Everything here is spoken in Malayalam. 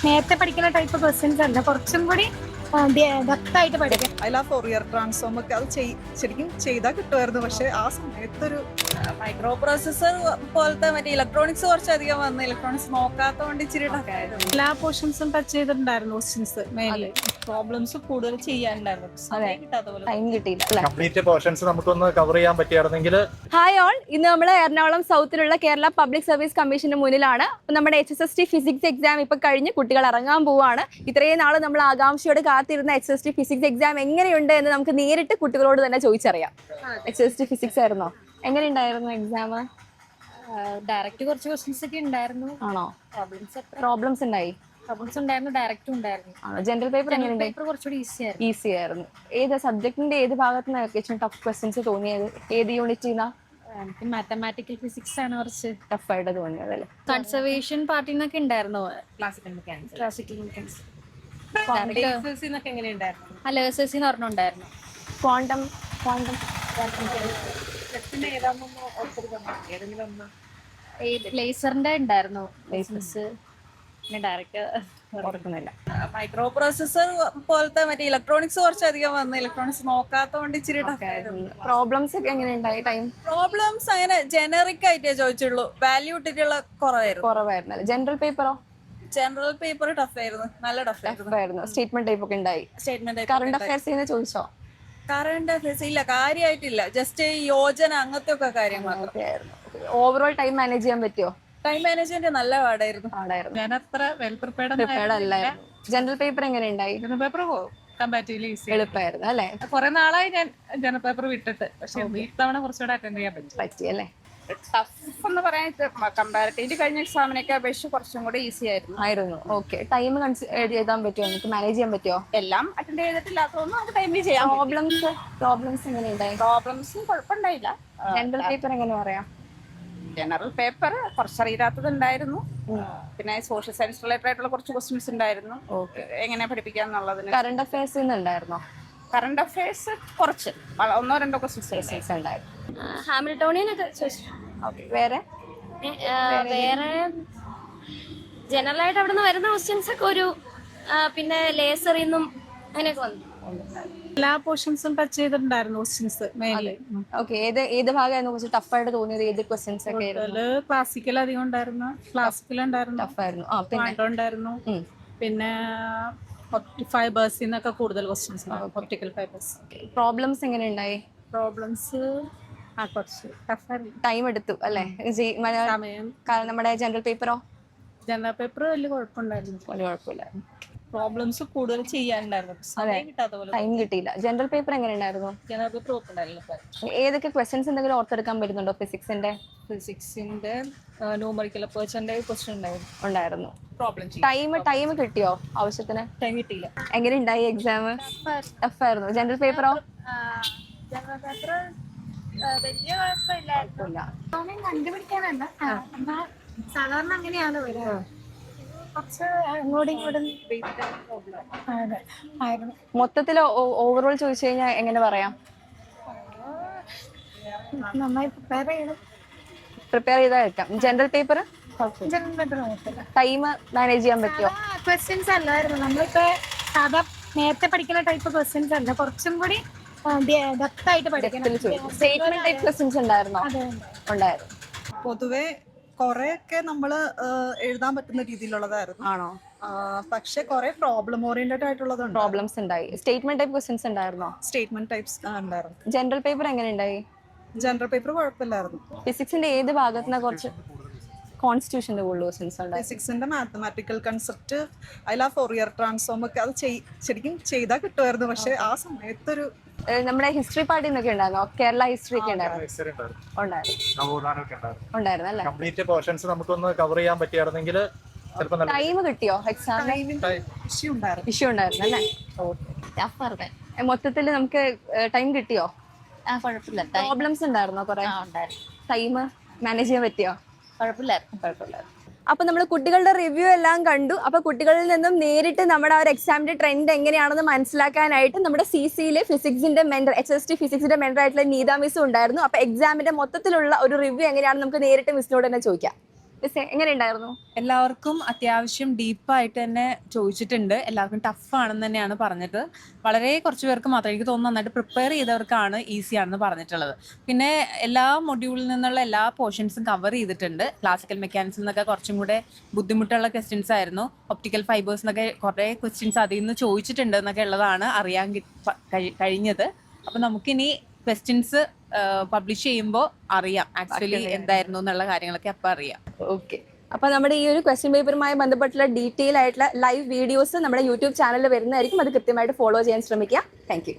നേരത്തെ പഠിക്കുന്ന ടൈപ്പ് ക്വസ്റ്റ്യൻസ് അല്ല, കുറച്ചും കൂടി ഡെപ്തായിട്ട് പഠിക്കാം. അതിൽ ആ ഫോറിയർ ട്രാൻസ്ഫോം ഒക്കെ അത് ശരിക്കും ചെയ്താൽ കിട്ടുമായിരുന്നു. പക്ഷെ ആ സമയത്തൊരു മൈക്രോ പ്രോസസർ പോലത്തെ മറ്റേ ഇലക്ട്രോണിക്സ് കുറച്ചധികം വന്ന് ഇലക്ട്രോണിക്സ് നോക്കാത്തതുകൊണ്ട് ഇച്ചിരി ടഫായിരുന്നു. എല്ലാ പോർഷൻസും ടച്ച് ചെയ്തിട്ടുണ്ടായിരുന്നു ക്വസ്റ്റ്യൻസ് മെയിൻലി. പ്രോബ്ലംസ് കൂടുതൽ ചെയ്യാനുണ്ടായിരുന്നു, സമയം കിട്ടാത്ത പോലെ. ടൈം കിട്ടിയില്ല. കംപ്ലീറ്റ് പോർഷൻസ് നമുക്കൊന്ന് കവർ ചെയ്യാൻ പറ്റിയായിരുന്നെങ്കിൽ. ഹായ് ഓൾ, ഇന്ന് നമ്മൾ എറണാകുളം സൗത്തിലുള്ള കേരള പബ്ലിക് സർവീസ് കമ്മീഷന്റെ മുന്നിലാണ്. നമ്മുടെ HSST ഫിസിക്സ് എക്സാം ഇപ്പൊ കഴിഞ്ഞ് കുട്ടികൾ ഇറങ്ങാൻ പോവാണ്. ഇത്രയും നാൾ നമ്മൾ ആകാംക്ഷയോട് കാത്തിരുന്ന HSST ഫിസിക്സ് എക്സാം എങ്ങനെയുണ്ട് എന്ന് നമുക്ക് നേരിട്ട് കുട്ടികളോട് തന്നെ ചോദിച്ചറിയാം. HSST ഫിസിക്സ് ആയിരുന്നോ? എങ്ങനെയുണ്ടായിരുന്നു എക്സാം? ഡയറക്റ്റ് കുറച്ച് ക്വസ്റ്റ്യൻസ് ഒക്കെ ഉണ്ടായിരുന്നു. ആണോ? പ്രോബ്ലംസ് ഉണ്ടായി? പ്രോബ്ലംസ് ഉണ്ടായിരുന്നു, ഡയറക്റ്റും ഉണ്ടായിരുന്നു. ജനറൽ പേപ്പർ എങ്ങനെയുണ്ട്? പേപ്പർ കുറച്ചുകൂടി ഈസി ആയിരുന്നു. ഏത് സബ്ജക്റ്റിന്റെ ഏത് ഭാഗത്തുനിന്ന് ഏറ്റവും ടഫ് ക്വസ്റ്റ്യൻസ് തോന്നിയത്? ഏത് യൂണിറ്റിന്നാ? എനിക്ക് മാത്തമാറ്റിക്കൽ ഫിസിക്സ് ആണ് കുറച്ച് ടഫായിട്ട് തോന്നിയത് അല്ലേ? കൺസർവേഷൻ പാർട്ടിൽ നിന്നൊക്കെ ഉണ്ടായിരുന്നു. ക്ലാസിക്കൽ മെക്കാനിക്സ് അല്ല SSC എന്ന് പറഞ്ഞുണ്ടായിരുന്നു. ക്വാണ്ടം ലേസറിന്റെ ഉണ്ടായിരുന്നു. പിന്നെ ഡയറക്റ്റ് ഓർക്കുന്നില്ല. മൈക്രോ പ്രോസസർ പോലത്തെ മറ്റേ ഇലക്ട്രോണിക്സ് കുറച്ചധികം വന്ന് ഇലക്ട്രോണിക്സ് നോക്കാത്തതുകൊണ്ട് ഇച്ചിരി ടഫായിരുന്നു. പ്രോബ്ലംസ് ഒക്കെ എങ്ങനെയുണ്ടായി? ടൈം പ്രോബ്ലംസ് അങ്ങനെ ജനറിക് ആയിട്ടേ ചോദിച്ചുള്ളൂ, വാല്യൂ ഇട്ടിട്ടുള്ള കുറവായിരുന്നു. ജനറൽ പേപ്പറോ? ജനറൽ പേപ്പർ ടഫായിരുന്നു, നല്ല ടഫായിരുന്നു. സ്റ്റേറ്റ്മെന്റ് ടൈപ്പ് ഒക്കെ ഉണ്ടായി. സ്റ്റേറ്റ്മെന്റ് കറണ്ട് അഫയേഴ്സ് ചോദിച്ചോ? കറണ്ട് അഫയേഴ്സ് ഇല്ല, കാര്യമായിട്ടില്ല. ജസ്റ്റ് ഈ യോജന അങ്ങനത്തെ ഒക്കെ കാര്യം മാത്രം. ഓവറോൾ ടൈം മാനേജ് ചെയ്യാൻ പറ്റിയോ? ടൈം മാനേജ്മെന്റ് നല്ല പാടായിരുന്നു. ഞാൻ അത്ര വെൽ പ്രിപ്പയർഡ് അല്ലായിരുന്നു. ജനറൽ പേപ്പർ എങ്ങനെയുണ്ടായി? പേപ്പർ കമ്പാരിറ്റീവ്ലി ഈസി എളുപ്പമായിരുന്നു അല്ലേ? കുറെ നാളായി ഞാൻ ജനറൽ പേപ്പർ വിട്ടിട്ട്, പക്ഷെ ഇത്തവണ കുറച്ചുകൂടെ അറ്റൻഡ് ചെയ്യാൻ പറ്റി അല്ലേ? ടഫ് എന്ന് പറയാൻ കമ്പാരിറ്റീവ്ലി കഴിഞ്ഞ എക്സാമിനൊക്കെ അപേക്ഷിച്ച് കുറച്ചും കൂടെ ഈസി ആയിരുന്നു. ഓക്കെ, ടൈം എഴുതാൻ പറ്റുമോ? നമുക്ക് മാനേജ് ചെയ്യാൻ പറ്റുമോ? എല്ലാം അറ്റൻഡ് ചെയ്തിട്ടില്ലാത്തതൊന്നും നമുക്ക് ടൈമിൽ ചെയ്യാം. പ്രോബ്ലംസ് എങ്ങനെയുണ്ടായി? പ്രോബ്ലംസും കുഴപ്പമുണ്ടായില്ല. ജനറൽ പേപ്പർ എങ്ങനെ പറയാം? ജനറൽ പേപ്പർ കുറച്ചറിയാത്തത് ഉണ്ടായിരുന്നു. പിന്നെ സോഷ്യൽ സയൻസ് റിലേറ്റഡ് ആയിട്ടുള്ള കുറച്ച് ക്വസ്റ്റ്യൻസ് ഉണ്ടായിരുന്നു, എങ്ങനെ പഠിപ്പിക്കാന്നുള്ളതിന്. കറണ്ട് അഫയേഴ്സ് ഉണ്ടായിരുന്നോ? കറണ്ട് അഫയേഴ്സ് കുറച്ച് ഒന്നോ രണ്ടോ ക്വസ്റ്റ്യൻസ് ഉണ്ടായിരുന്നു. ഹാമിൽട്ടോണിയൻ ഒക്കെ ചോദിച്ചു. വേറെ ജനറൽ ആയിട്ട് അവിടെ നിന്ന് വരുന്ന ക്വസ്റ്റ്യൻസ് ഒക്കെ ഒരു പിന്നെ ലേസറിൽ നിന്നും അങ്ങനെയൊക്കെ വന്നു. എല്ലാ പോർഷൻസും ടച്ച് ചെയ്തിട്ടുണ്ടായിരുന്നു ക്വസ്റ്റ്യൻസ് മെയിൻലി. ഓക്കെ, ഏത് ഭാഗമായിരുന്നു കുറച്ച് ടഫായിട്ട് തോന്നിയത്? ഏത് ക്വസ്റ്റ്യൻസ് ഒക്കെ ആയിരുന്നു? ക്ലാസിക്കൽ അധികം ഉണ്ടായിരുന്നു. ക്ലാസിക്കൽ ഉണ്ടായിരുന്നു, ടഫായിരുന്നു. ഉണ്ടായിരുന്നു. പിന്നെ ഫൈബേഴ്സിൽ നിന്നൊക്കെ കൂടുതൽ ക്വസ്റ്റ്യൻസ്, ഒപ്റ്റിക്കൽ ഫൈബേഴ്സ്. പ്രോബ്ലംസ് എങ്ങനെയുണ്ടായി? പ്രോബ്ലംസ് കുറച്ച് ടഫായിരുന്നു. ടൈം എടുത്തു അല്ലേ? സമയം. നമ്മുടെ ജനറൽ പേപ്പറോ? ജനറൽ പേപ്പർ വലിയ കുഴപ്പമുണ്ടായിരുന്നു. വലിയ കുഴപ്പമില്ലായിരുന്നു. പ്രോബ്ലംസ് കൂടുതൽ ചെയ്യാനുണ്ടായിരുന്നു, സമയം കിട്ടാത്ത പോലെ. ടൈം കിട്ടിയില്ല. ജനറൽ പേപ്പർ എങ്ങനെയുണ്ടായിരുന്നു? ജനറൽ പേപ്പർ കുഴപ്പമുണ്ടായില്ല. ഏതൊക്കെ ക്വസ്റ്റ്യൻസ് എന്തെങ്കിലും ഓർത്തെടുക്കാൻ പറ്റുന്നുണ്ടോ? ഫിസിക്സിന്റെ ന്യൂമറിക്കൽ അപ്പേർച്ചറിന്റെ ക്വസ്റ്റ്യൻ ഉണ്ടായിരുന്നു. പ്രോബ്ലം ടൈം കിട്ടിയോ ആവശ്യത്തിന്? ടൈം കിട്ടിയില്ല. എങ്ങനെയുണ്ടായി എക്സാം? ടഫായിരുന്നു. ജനറൽ പേപ്പറോ? ജനറൽ പേപ്പർ വലിയ കുഴപ്പമില്ല. കണ്ടുപിടിക്കാനല്ല, സാധാരണ അങ്ങനെയാണ് വരിക. കുറച്ച് അങ്ങോട്ടും ഇങ്ങോട്ടും ആയിരുന്നു. മൊത്തത്തിൽ ഓവറോൾ ചോദിച്ചു കഴിഞ്ഞാൽ എങ്ങനെ പറയാം? നന്നായി പ്രിപ്പയർ ചെയ്താൽ വെക്കാം. ജനറൽ പേപ്പർ ജനറൽ പേപ്പർ കുഴപ്പമില്ല. ടൈം മാനേജ് ചെയ്യാൻ പറ്റുമോ? ക്വസ്റ്റ്യൻസ് അല്ലായിരുന്നു, നമ്മളിപ്പോ സാധാ നേരത്തെ പഠിക്കുന്ന ടൈപ്പ് ക്വസ്റ്റ്യൻസ് അല്ല, കുറച്ചും കൂടി ഡെപ്തായിട്ട് പഠിക്കണം. സ്റ്റേറ്റ്മെന്റ് ടൈപ്പ് ക്വസ്റ്റ്യൻസ് ഉണ്ടായിരുന്നോ? ഉണ്ടായിരുന്നു. പൊതുവെ കുറെയൊക്കെ നമ്മള് എഴുതാൻ പറ്റുന്ന രീതിയിലുള്ളതായിരുന്നു. ആണോ? പക്ഷെ കുറെ പ്രോബ്ലം ഓറിയന്റഡ് ആയിട്ടുള്ളതുണ്ട്. പ്രോബ്ലംസ് ഉണ്ടായി. സ്റ്റേറ്റ്മെന്റ് ടൈപ്പ് ക്വസ്റ്റ്യൻസ് ഉണ്ടായിരുന്നോ? സ്റ്റേറ്റ്മെന്റ് ടൈപ്സ് ഉണ്ടായിരുന്നു. ജനറൽ പേപ്പർ എങ്ങനെയുണ്ടായി? ജനറൽ പേപ്പർ കുഴപ്പമില്ലായിരുന്നു. ഫിസിക്സിന്റെ ഏത് ഭാഗത്തുനിന്ന് കുറച്ച് കോൺസ്റ്റിറ്റ്യൂഷന്റെ കൂടുതൽ ക്വസ്റ്റ്യൻസ് ഉണ്ടായി? ഫിസിക്സിന്റെ മാത്തമാറ്റിക്കൽ കൺസെപ്റ്റ്, അതിൽ ആ ഫോറിയർ ട്രാൻസ്ഫോം ഒക്കെ അത് ശരിക്കും ചെയ്താൽ കിട്ടുമായിരുന്നു. പക്ഷെ ആ സമയത്തൊരു നമ്മുടെ ഹിസ്റ്ററി പാർട്ടിൽ നിന്നൊക്കെ ഉണ്ടായിരുന്നോ? കേരള ഹിസ്റ്ററി ഒക്കെ ഉണ്ടായിരുന്നു അല്ലേ? കംപ്ലീറ്റ് പോർഷൻസ് നമുക്കൊന്ന് കവർ ചെയ്യാൻ പറ്റിയായിരുന്നെങ്കിൽ. ടൈം കിട്ടിയോ എക്സാമിന്? ഇഷ്യൂ ഉണ്ടായിരുന്നു അല്ലേ? മൊത്തത്തിൽ നമുക്ക് ടൈം കിട്ടിയോ? കുഴപ്പമില്ല. പ്രോബ്ലംസ് ഉണ്ടായിരുന്നോ? കുറെ ടൈം മാനേജ് ചെയ്യാൻ പറ്റിയോ? കുഴപ്പമില്ലായിരുന്നു. അപ്പൊ നമ്മൾ കുട്ടികളുടെ റിവ്യൂ എല്ലാം കണ്ടു. അപ്പൊ കുട്ടികളിൽ നിന്നും നേരിട്ട് നമ്മുടെ ആ ഒരു എക്സാമിന്റെ ട്രെൻഡ് എങ്ങനെയാണെന്ന് മനസ്സിലാക്കാനായിട്ട് നമ്മുടെ CCയിലെ ഫിസിക്സിന്റെ മെന്റർ, HST ഫിസിക്സിന്റെ മെന്റർ ആയിട്ടുള്ള നീത മിസ്സും ഉണ്ടായിരുന്നു. അപ്പൊ എക്സാമിന്റെ മൊത്തത്തിലുള്ള ഒരു റിവ്യൂ എങ്ങനെയാണെന്ന് നമുക്ക് നേരിട്ട് മിസ്സിനോട് തന്നെ ചോദിക്കാം. എങ്ങനെ ഉണ്ടായിരുന്നു? എല്ലാവർക്കും അത്യാവശ്യം ഡീപ്പായിട്ട് തന്നെ ചോദിച്ചിട്ടുണ്ട്. എല്ലാവർക്കും ടഫ് ആണെന്ന് തന്നെയാണ് പറഞ്ഞത്. വളരെ കുറച്ച് പേർക്ക് മാത്രം, എനിക്ക് തോന്നുന്നു നന്നായിട്ട് പ്രിപ്പയർ ചെയ്തവർക്കാണ് ഈസി ആണെന്ന് പറഞ്ഞിട്ടുള്ളത്. പിന്നെ എല്ലാ മൊഡ്യൂളിൽ നിന്നുള്ള എല്ലാ പോർഷൻസും കവർ ചെയ്തിട്ടുണ്ട്. ക്ലാസിക്കൽ മെക്കാനിക്സിൽ നിന്നൊക്കെ കുറച്ചും കൂടെ ബുദ്ധിമുട്ടുള്ള ക്വസ്റ്റ്യൻസ് ആയിരുന്നു. ഒപ്റ്റിക്കൽ ഫൈബേഴ്സ് എന്നൊക്കെ കുറേ ക്വസ്റ്റ്യൻസ് അതിൽ നിന്ന് ചോദിച്ചിട്ടുണ്ട് എന്നൊക്കെ ഉള്ളതാണ് അറിയാൻ കഴിഞ്ഞത്. അപ്പം നമുക്കിനി ക്വസ്റ്റ്യൻസ് പബ്ലിഷ് ചെയ്യുമ്പോൾ അറിയാം ആക്ച്വലി എന്തായിരുന്നു എന്നുള്ള കാര്യങ്ങളൊക്കെ അപ്പം അറിയാം. ഓക്കെ, അപ്പൊ നമ്മുടെ ഈ ഒരു ക്വസ്റ്റ്യൻ പേപ്പറുമായി ബന്ധപ്പെട്ടുള്ള ഡീറ്റെയിൽ ആയിട്ടുള്ള ലൈവ് വീഡിയോസ് നമ്മുടെ യൂട്യൂബ് ചാനലിൽ വരുന്നതായിരിക്കും. അത് കൃത്യമായിട്ട് ഫോളോ ചെയ്യാൻ ശ്രമിക്കുക. Thank you.